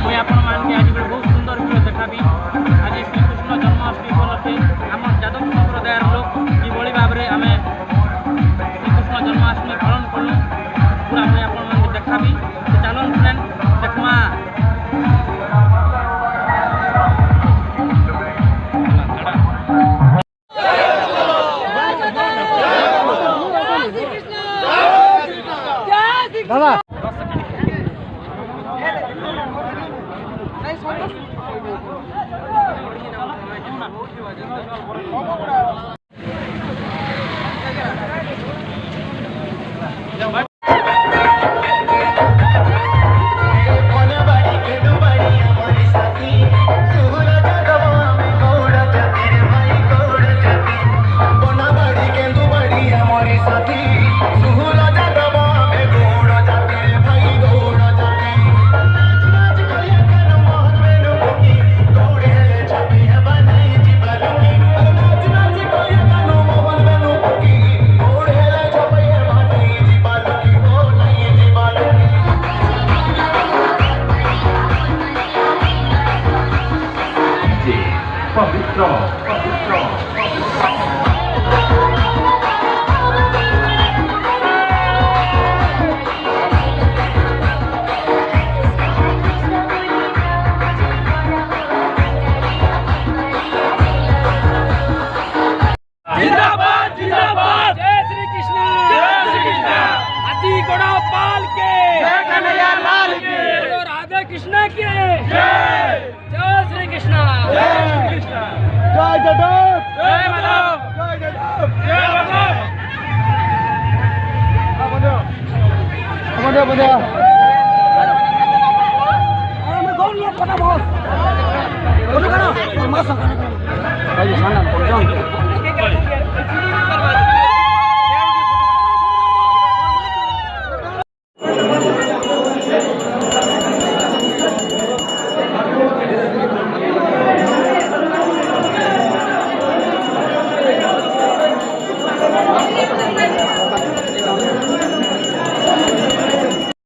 मुझे आपण मानके आज बहुत सुंदर वीडियो देखाबी। आज श्रीकृष्ण जन्माष्टमी उपलक्षे आम यादव संप्रदायर लोक किभली भाव में आम श्रीकृष्ण जन्माष्टमी पालन कलु पूरा मुझे आपण मानके देखाबी। तो चलन फ्रेंड देखमा। दादा कृष्णा की जय। जय श्री कृष्णा। जय कृष्णा। जय जगत जय माधव। जय जगत जय माधव। बंदे बंदे मैं कौन लोग पता बहुत बोलो करो मासा भाई साना पहुंचाऊं